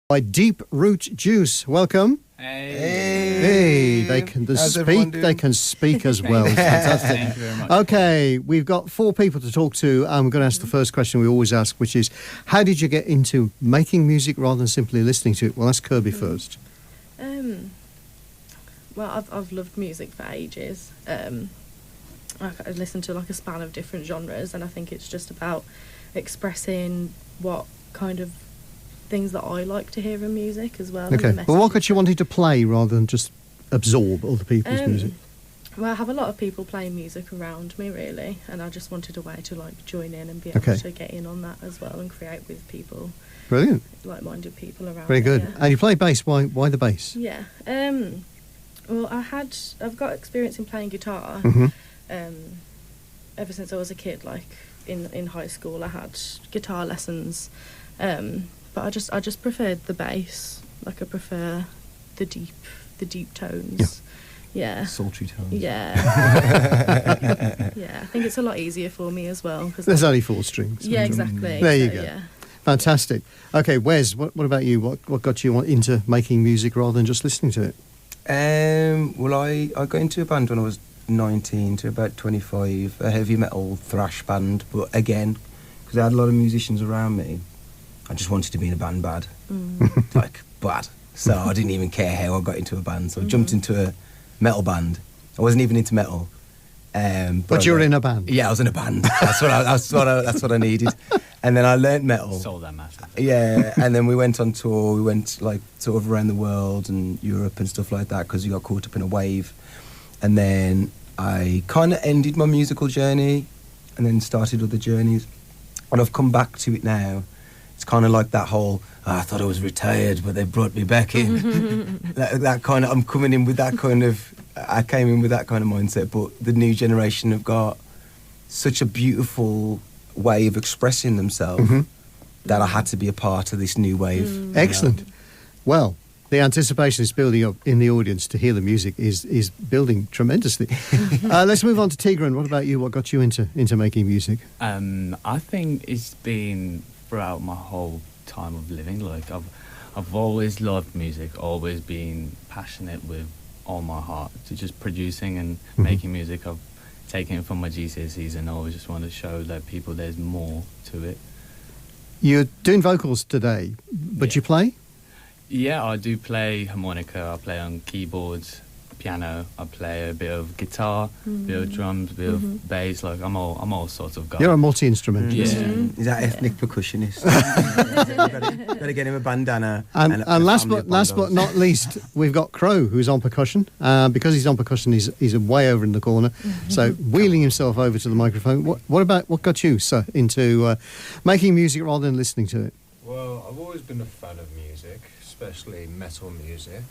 By Deep Root Juice. Welcome. Hey, they can speak as well. Fantastic. Thank you very much. Okay, we've got 4 people to talk to. I'm going to ask the first question we always ask, which is, how did you get into making music rather than simply listening to it? Well, ask Kirby first. Well, I've loved music for ages. I listen to like a span of different genres, and I think it's just about expressing what kind of things that I like to hear in music as well. Okay, well, what got you wanting to play rather than just absorb other people's music? Well, I have a lot of people playing music around me, really, and I just wanted a way to like join in and be able to get in on that as well and create with people. Brilliant. Like-minded people around. Very good. Yeah. And you play bass. Why the bass? Yeah. Well, I've got experience in playing guitar. Ever since I was a kid, like in high school, I had guitar lessons. But I just preferred the bass. Like I prefer the deep tones. Yeah. Sultry tones. Yeah. Yeah. I think it's a lot easier for me as well. There's only 4 strings. Yeah, exactly. There you go. Yeah. Fantastic. Okay, Wes, what about you? What got you into making music rather than just listening to it? Well, I got into a band when I was 19 to about 25, a heavy metal thrash band. But again, because I had a lot of musicians around me, I just wanted to be in a band bad. Like, bad. So I didn't even care how I got into a band. So I jumped into a metal band. I wasn't even into metal. But you were in a band? Yeah, I was in a band. That's what I needed. And then I learnt metal. Sold that massive. Yeah, and then we went on tour. We went like sort of around the world and Europe and stuff like that because we got caught up in a wave. And then I kind of ended my musical journey and then started other journeys. And I've come back to it now. It's kind of like that whole, I thought I was retired, but they brought me back in. that kind of, I'm coming in with that kind of, I came in with that kind of mindset, but the new generation have got such a beautiful way of expressing themselves that I had to be a part of this new wave. Excellent. Well, the anticipation is building up in the audience to hear the music is building tremendously. Let's move on to Tigran. What about you? What got you into making music? I think it's been throughout my whole time of living. Like I've always loved music, always been passionate with all my heart to just producing and making music. I've taken it from my GCSEs and I always just want to show that people there's more to it. You're doing vocals today, but you play? Yeah, I do play harmonica, I play on keyboards, piano, I play a bit of guitar, bit of drums, bit of bass, like I'm all sorts of guy. You're a multi-instrumentalist. Yeah. Is that ethnic percussionist? Got to get him a bandana. And last but not least, we've got QROW, who's on percussion. Because he's on percussion, he's way over in the corner. So wheeling himself over to the microphone. What got you, sir, into making music rather than listening to it? Well, I've always been a fan of music, especially metal music.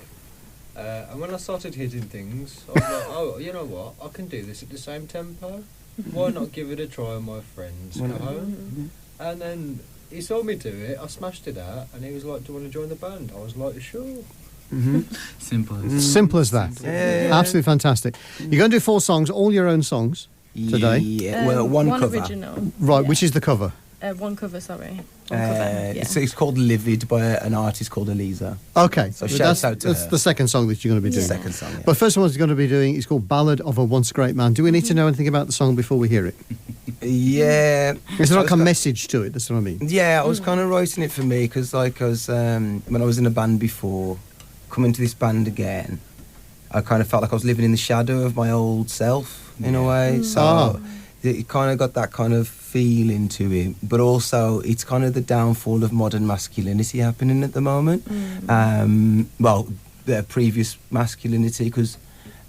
And when I started hitting things, I was like, oh, you know what? I can do this at the same tempo. Why not give it a try on my friends at home? And then he saw me do it, I smashed it out, and he was like, do you want to join the band? I was like, sure. Simple as that. Yeah. Absolutely fantastic. You're going to do 4 songs, all your own songs today? Yeah, well, one cover. Original. Right, Yeah. which is the cover? One cover, sorry. One cover, yeah. It's called Livid by an artist called Elisa. Okay, So that's out to that's her. the second song that you're going to be doing. Second song, yeah. But first one is going to be doing, it's called Ballad of a Once Great Man. Do we need to know anything about the song before we hear it? Yeah. Is there like a message to it? That's what I mean. Yeah, I was kind of writing it for me because, like, I was when I was in a band before, coming to this band again, I kind of felt like I was living in the shadow of my old self in a way. So it kind of got that kind of feeling to it, but also it's kind of the downfall of modern masculinity happening at the moment. Well, the previous masculinity, because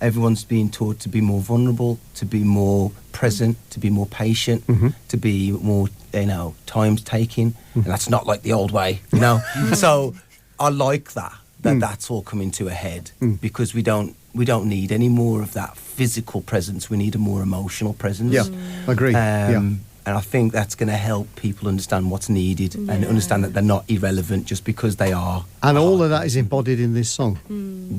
everyone's being taught to be more vulnerable, to be more present, to be more patient, to be more, time taking, and that's not like the old way, So I like that's all coming to a head because we don't need any more of that physical presence. We need a more emotional presence. Yeah, agree. And I think that's going to help people understand what's needed and understand that they're not irrelevant just because they are. And all of that is embodied in this song.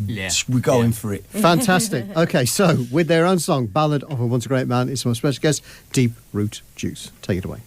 Yeah. We're going for it. Fantastic. Okay, so with their own song, Ballad of a Once Great Man, it's my special guest, Deep Root Juice. Take it away.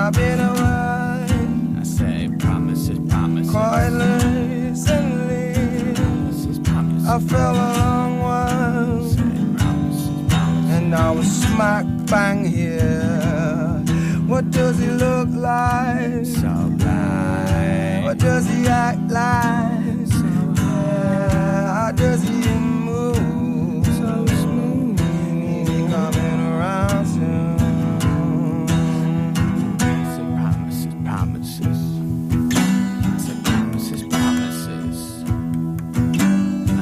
I've been away. I say promises, promises. Quite recently, Promises, promises. I fell a long way, Say promises, promises. and I was smack bang here. What does he look like? So blind. What does he act like? So Yeah, how does he move? so smooth. He coming around soon. Say promises, promises. I say promises, promises.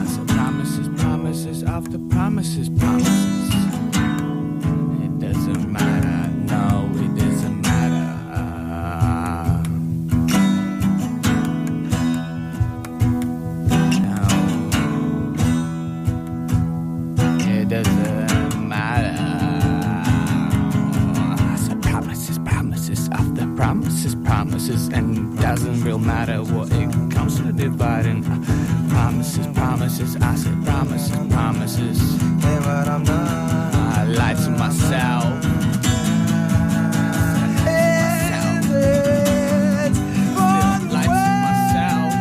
I say promises, promises. After promises, promises. It doesn't matter. No, it doesn't matter. No, it doesn't matter. I said promises, promises. After promises, promises, and it doesn't real matter what it comes to dividing. Promises, promises. I said promises, promises. Hey, but I'm not. I lied to myself. Lied to myself.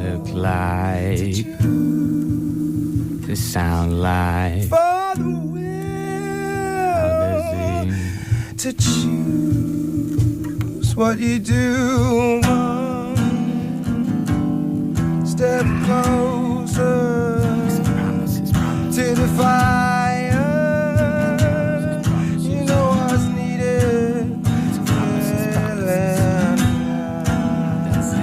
Look like. To sound like. For the How does will he? to choose what you do. Step closer Promises, promises. to the fire. You know what's needed. Promises, promises. Does he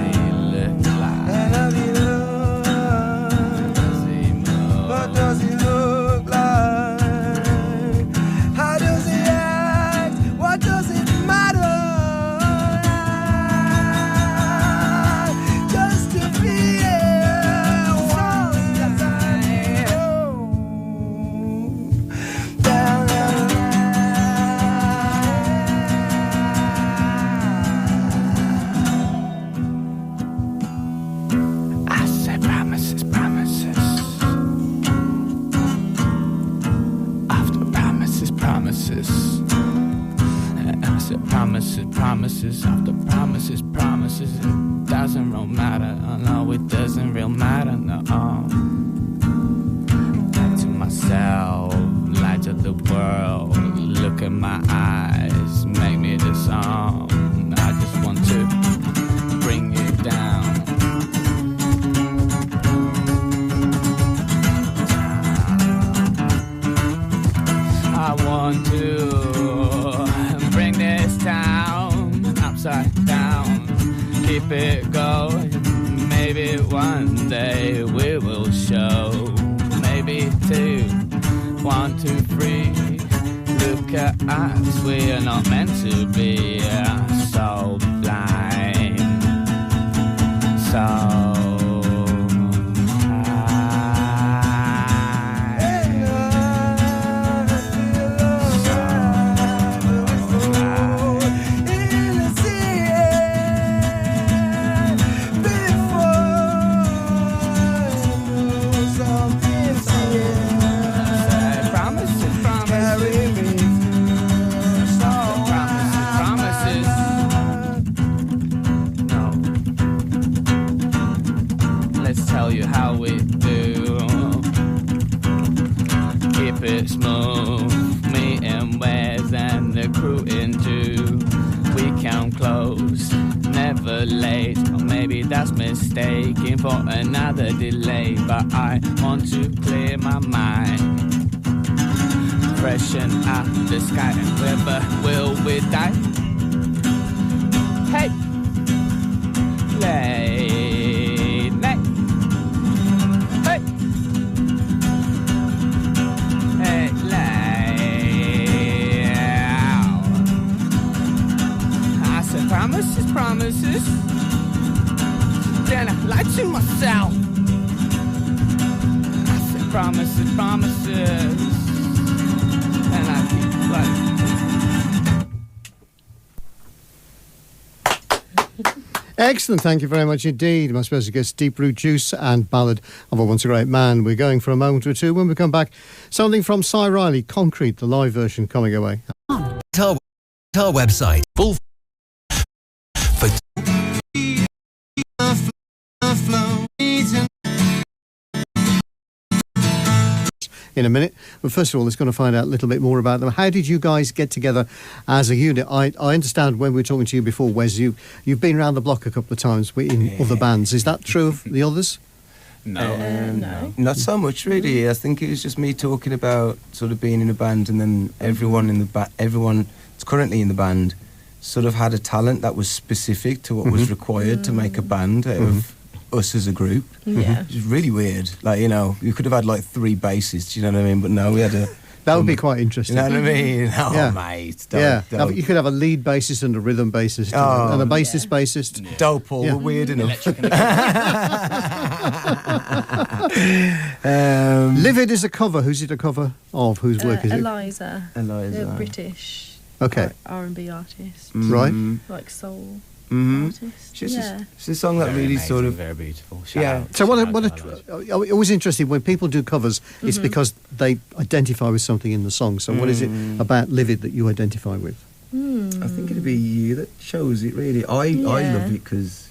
look like? And I'll be loved. Does he move? What does he look like? How does he act? What does it matter? Just to be here one time. Down the line. I say promises, promises. After promises, promises. I said promises, promises. After promises, promises. It doesn't real matter. Oh, no, it doesn't real matter. No. Lied to myself, lied to the world. Look in my eyes, make me the song. I just want to bring you down. I want to bring this town upside down, keep it going. Maybe one day we will show. Maybe 2, 1, 2, 3. Look at us, we are not meant to be so blind, so tell you how we do. Keep it smooth, me and Wes and the crew into. We come close, never late. Or maybe that's mistaken for another delay. But I want to clear my mind, freshen up the sky. And whether will we die? Hey, late night. Hey, hey, late. I said promises, promises. Then I lied to myself. I said promises, promises. And I keep lying. Excellent, thank you very much indeed. My special guest, Deep Root Juice and Ballad of a Once a Great Man. We're going for a moment or two. When we come back, something from Cy Riley, Concrete, the live version coming away. our website. Full for in a minute. But first of all, let's going to find out a little bit more about them. How did you guys get together as a unit? I understand when we were talking to you before, Wes, you've been around the block a couple of times in other bands. Is that true of the others? No. No. Not so much, really. I think it was just me talking about sort of being in a band, and then everyone that's currently in the band sort of had a talent that was specific to what was required to make a band out of us as a group. Yeah. It was really weird. Like, you know, you could have had like 3 bassists, you know what I mean? But no, we had a... That would be quite interesting. You know what I mean? Oh, Yeah. mate. Now, you could have a lead bassist and a rhythm bassist and a bassist. Yeah. Dope, all weird enough. Livid is a cover. Who's it a cover of? Whose work is it? Eliza. The British Okay. R&B artist. Right. Like soul Mm-hmm. artist. It's a song that Very really amazing, sort of... very beautiful. Yeah. So it was interesting when people do covers. It's because they identify with something in the song. So what is it about Livid that you identify with? I think it'd be you that shows it, really. I love it because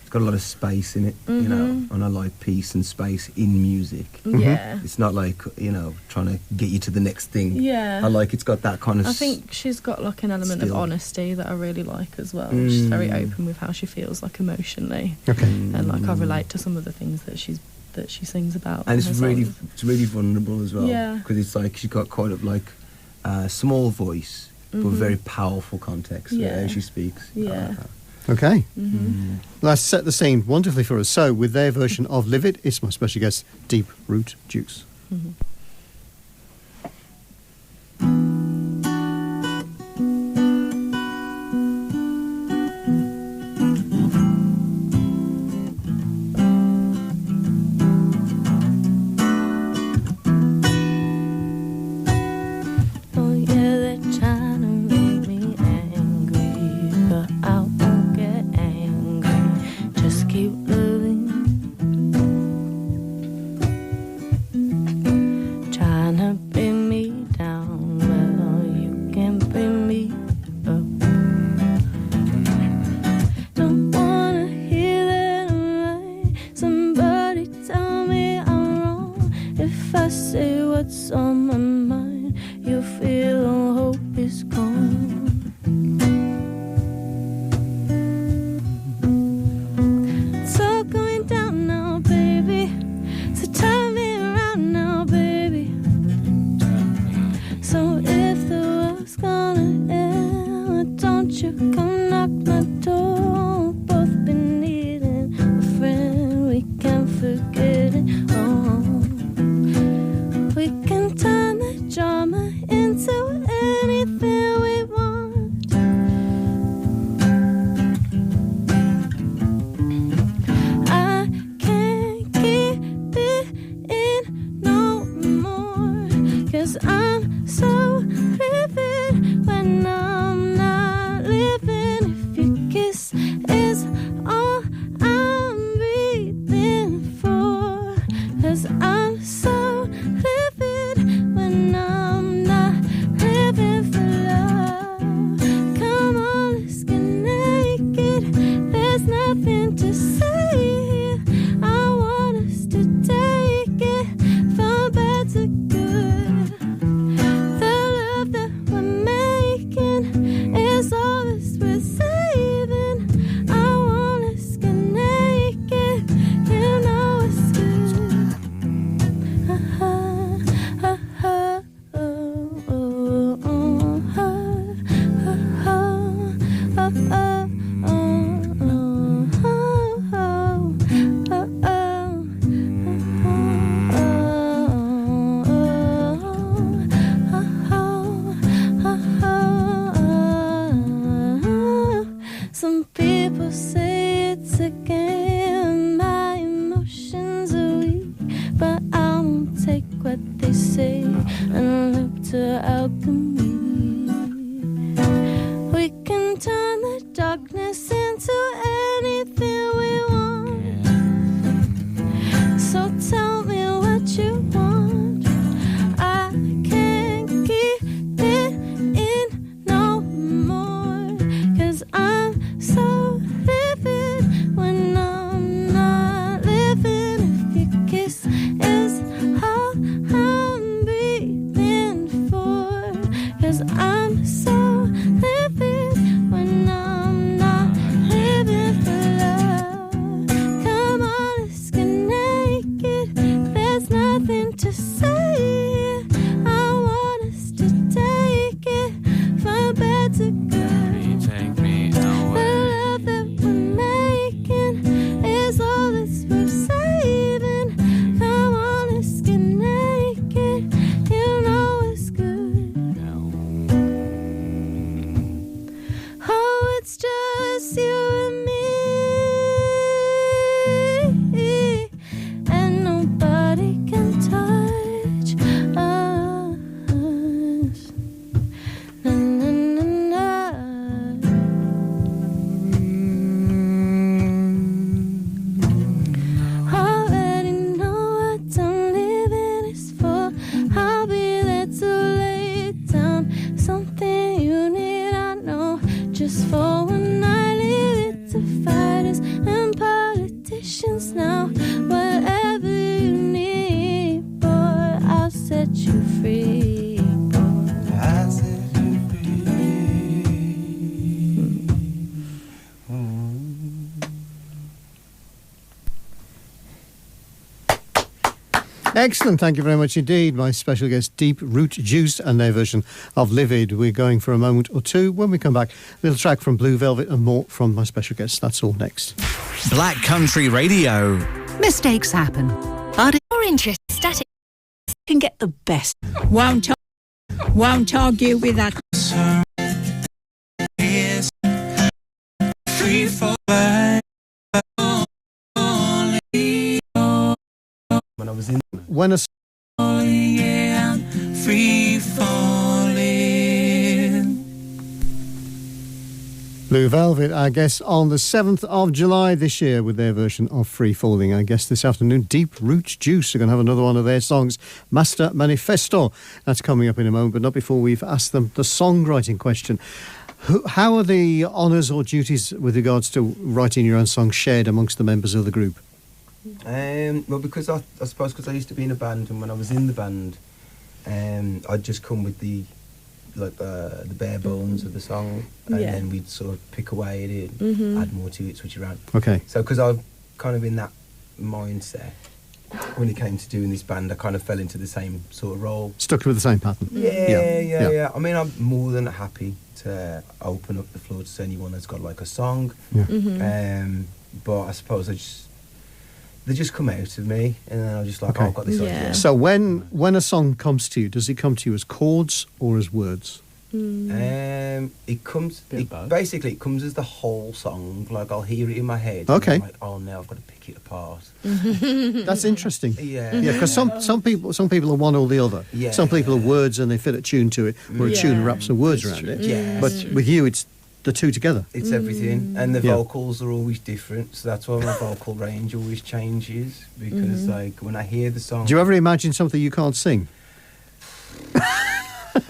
it's got a lot of space in it, you know, and I like peace and space in music. Yeah. It's not like, you know, trying to get you to the next thing. Yeah. I like it's got that kind of... I think she's got like an element of still. honesty that I really like as well. She's very open with how she feels like emotionally. Okay. And like I relate to some of the things that she sings about. And in her songs. it's really vulnerable as well. Yeah. Because it's like she's got quite a like small voice, but very powerful context Yeah. how she speaks. Yeah. Okay. Let's set the scene wonderfully for us. So, with their version of Livid, it's my special guest, Deep Root Juice. Oh yeah, they're trying to make me angry, but I won't get angry. Just keep living. Trying to bring me down, well, you can bring me up. Don't wanna hear that I'm right. Somebody tell me I'm wrong. If I say what's on my mind, you feel all hope is gone. It's all going down now, baby. So turn me around now, baby. So if the world's gonna end, don't you come knock my door. We've both been needing a friend. We can't forget it. Oh, we can turn the drama into anything we want. I can't keep it in no more, 'cause I'm so vivid when I'm not living. If your kiss is all I'm breathing for, 'cause I'm so vivid when I'm not living for love. Come on, let's get naked. There's nothing to say here. I want us to take it from bad to good. The love that we're making 'cause I'm so livid when I'm not living for love. Come on, let's get naked. There's nothing to say. I want us to take it from bed to good. You take me The away. love that we're making is all that's worth saving. Come on, let's get naked. You know it's good. Oh, it's just you and me, and nobody can touch us. Na, na, na, na. Already know what I'm living is for. I'll be there to lay it down. Something you need, I know. Just for when I leave it to fighters and politicians now. Whatever you need, boy, I'll set you free, boy. I set you free. Excellent, thank you very much indeed. My special guest, Deep Root Juice, and their version of Livid. We're going for a moment or two. When we come back, a little track from Blue Velvet and more from my special guest. That's all next. Black Country Radio. Mistakes happen, but if you're interested, static can get the best. Won't argue with that. When I was in When a Free falling. Blue Velvet, our guest on the 7th of July this year with their version of Free Falling. Our guest this afternoon, Deep Root Juice, are going to have another one of their songs, Master Manifesto. That's coming up in a moment, but not before we've asked them the songwriting question. How are the honours or duties with regards to writing your own songs shared amongst the members of the group? well, because I suppose because I used to be in a band, and when I was in the band, I'd just come with the bare bones of the song, and Yeah. then we'd sort of pick away at it, add more to it, switch around. Okay. So because I'm kind of in that mindset, when it came to doing this band, I kind of fell into the same sort of role. Stuck with the same pattern. Yeah. I mean, I'm more than happy to open up the floor to anyone that's got like a song. Yeah. But I suppose they just come out of me, and then I'm just like, Okay. oh, I've got this Yeah. idea. So when a song comes to you, does it come to you as chords or as words? It comes. Bit of both. Basically, it comes as the whole song. Like I'll hear it in my head. Okay. And I'm like, oh, now I've got to pick it apart. That's interesting. Yeah. Yeah, because some people are one or the other. Yeah. Some people are words and they fit a tune to it, or a tune Yeah. wraps some words That's around true. it. Yeah. But That's true. with you, it's the two together. It's everything, and the Yeah. vocals are always different. So that's why my vocal range always changes. Because like when I hear the song, Do you ever imagine something you can't sing?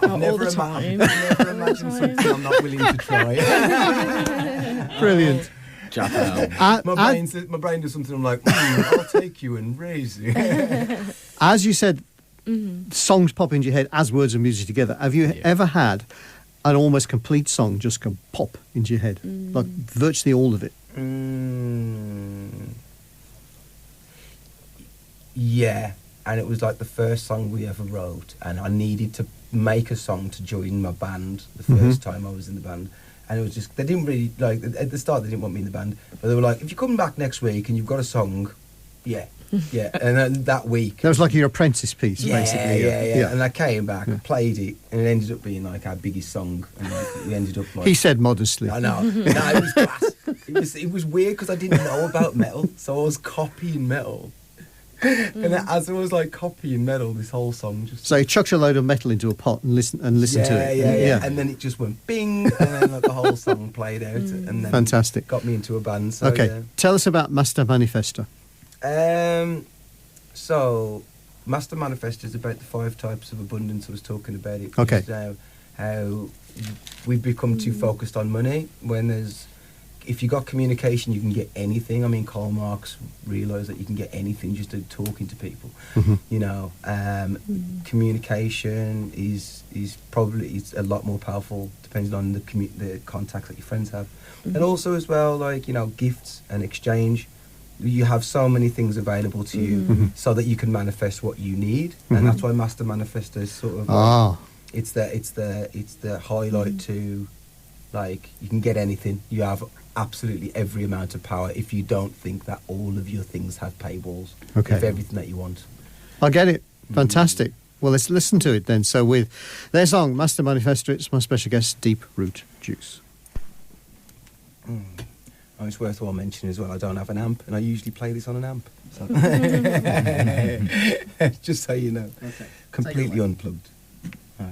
All the time. never imagine something I'm not willing to try. Brilliant. Japan. My brain does something. I'm like, I'll take you and raise you. As you said, songs pop into your head as words and music together. Have you ever had an almost complete song just go pop into your head? Like virtually all of it? Yeah, and it was like the first song we ever wrote, and I needed to make a song to join my band the first time I was in the band. And it was just, they didn't really, like, at the start they didn't want me in the band, but they were like, if you come back next week and you've got a song, yeah. And then that week... That was like your apprentice piece, basically. Yeah. And I came back, played it, and it ended up being like our biggest song. And like, we ended up like... He said modestly. I know. No, it was class. It was weird because I didn't know about metal, so I was copying metal. And then as I was like copying metal, this whole song just... So he chucks a load of metal into a pot and listen to it. Yeah. And then it just went bing, and then like, the whole song played out, and then Fantastic. got me into a band. So, Okay, yeah. tell us about Master Manifesto. So, Master Manifesto is about the 5 types of abundance I was talking about. It Okay. how we've become too focused on money when there's if you got communication, you can get anything. I mean, Karl Marx realised that you can get anything just to talking to people. You know, communication is probably a lot more powerful depending on the contacts that your friends have, and also as well, like, you know, gifts and exchange. You have so many things available to you, so that you can manifest what you need, and that's why Master Manifesto is sort of like, it's the highlight to, like, you can get anything. You have absolutely every amount of power if you don't think that all of your things have paywalls. Okay. If everything that you want. I get it. Fantastic. Well, let's listen to it then. So with their song, Master Manifesto, it's my special guest, Deep Root Juice. Oh, it's worthwhile mentioning as well, I don't have an amp, and I usually play this on an amp. So. Just so you know. Okay. Completely unplugged. Okay.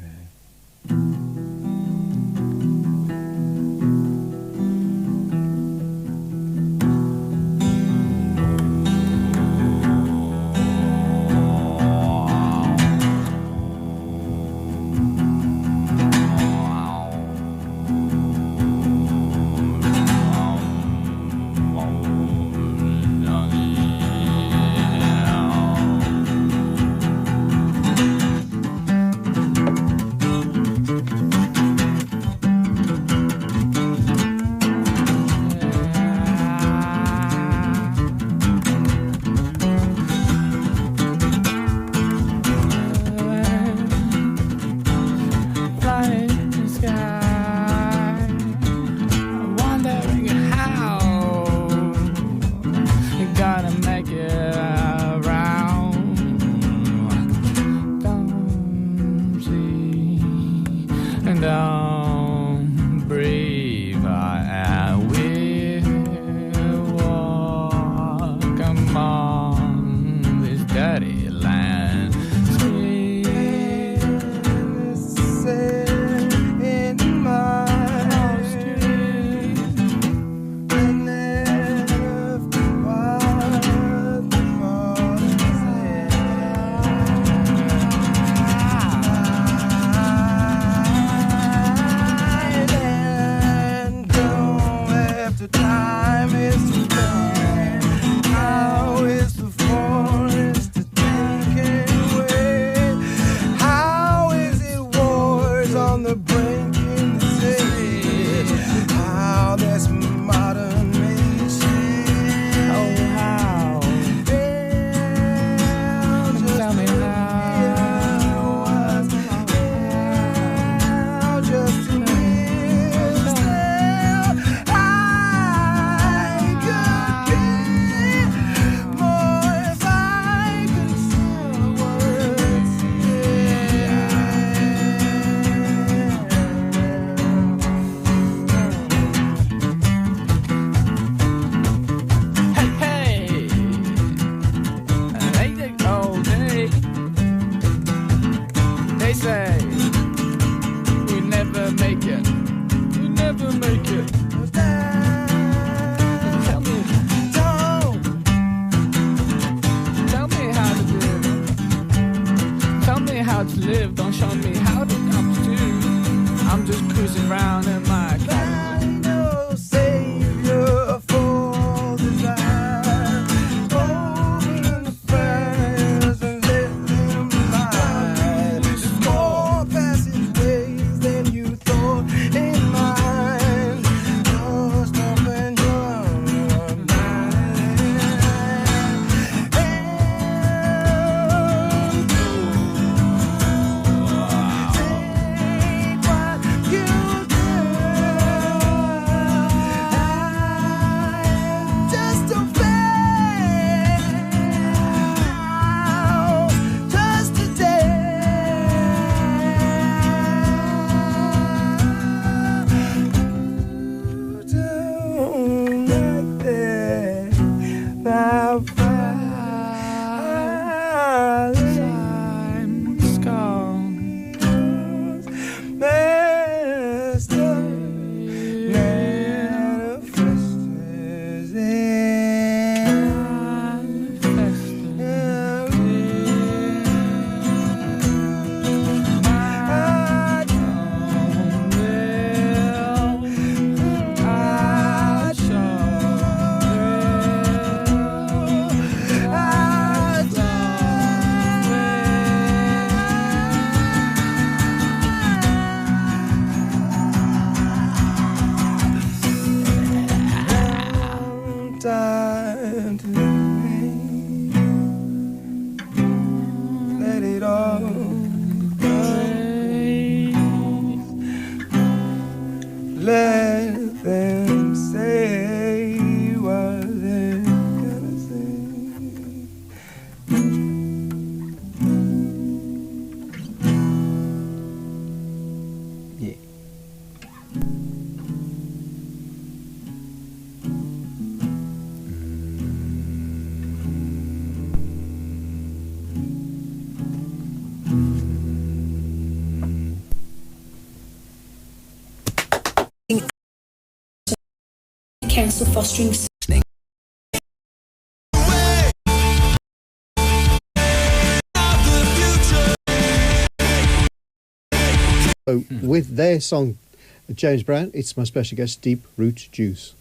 Let them say what they're gonna say. Yeah. Council fostering. So with their song, James Brown, it's my special guest, Deep Root Juice.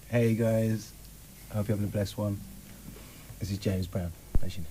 Hey guys, I hope you're having a blessed one. This is James Brown, as you know.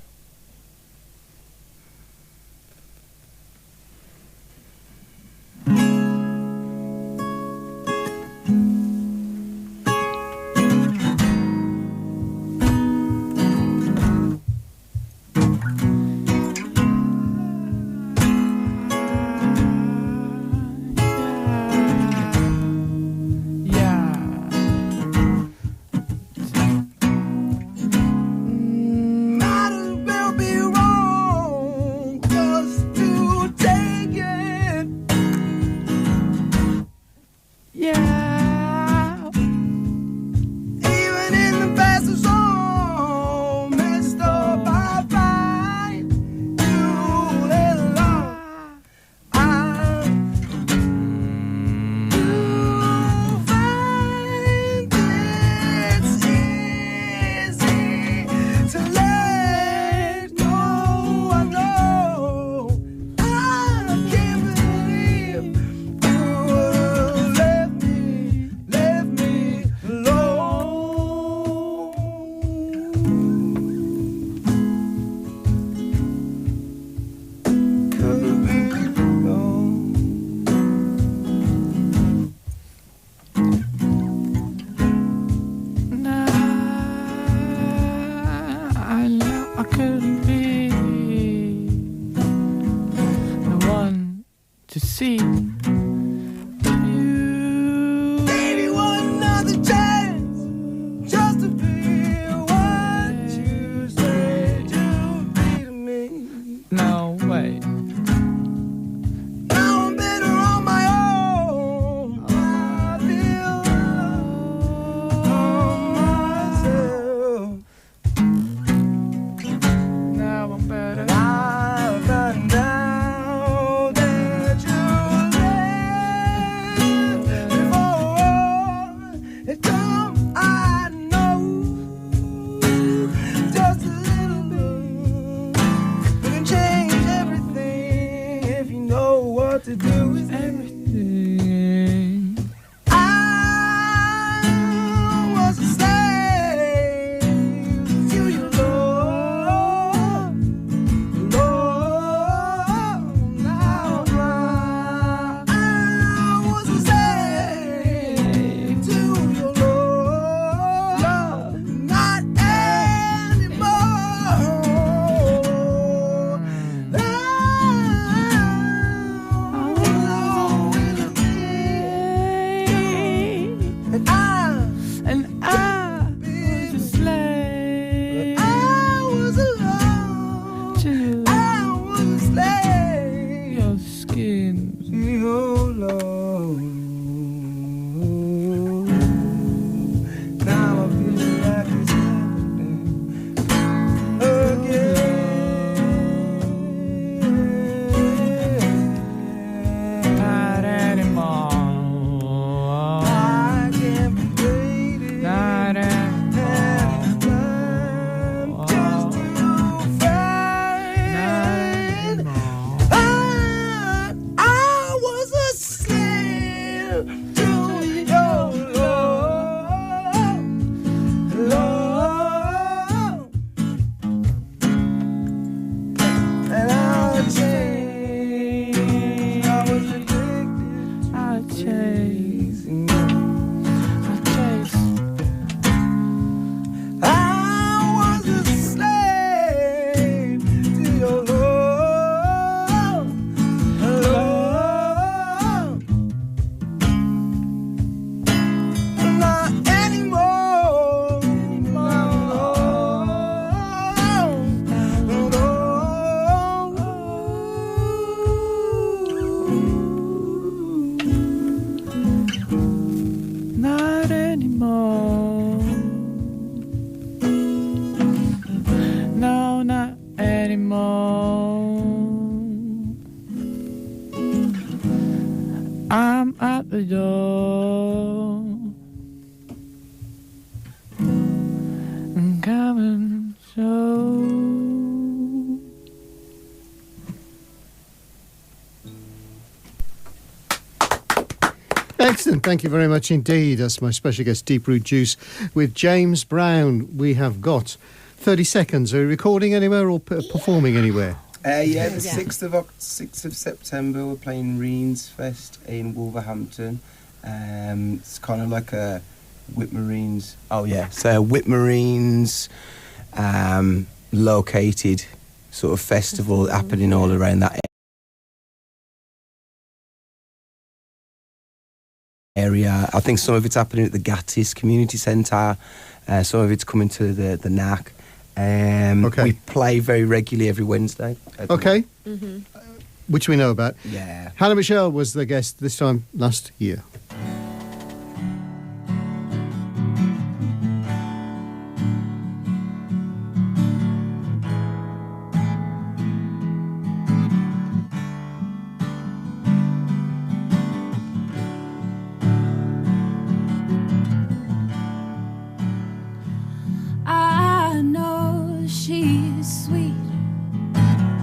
I was a at the door. And come and show. Excellent. Thank you very much indeed. That's my special guest, Deep Root Juice, with James Brown. We have got 30 seconds. Are you recording anywhere or performing anywhere? Yeah, the 6th of September, we're playing Reens Fest in Wolverhampton. It's kind of like a Whitmarines. Oh, yeah. So Whitmarines located sort of festival happening all around that area. I think some of it's happening at the Gattis Community Centre. Some of it's coming to the NAC. We play very regularly every Wednesday. Okay. Which we know about. Yeah. Hannah Michelle was the guest this time last year.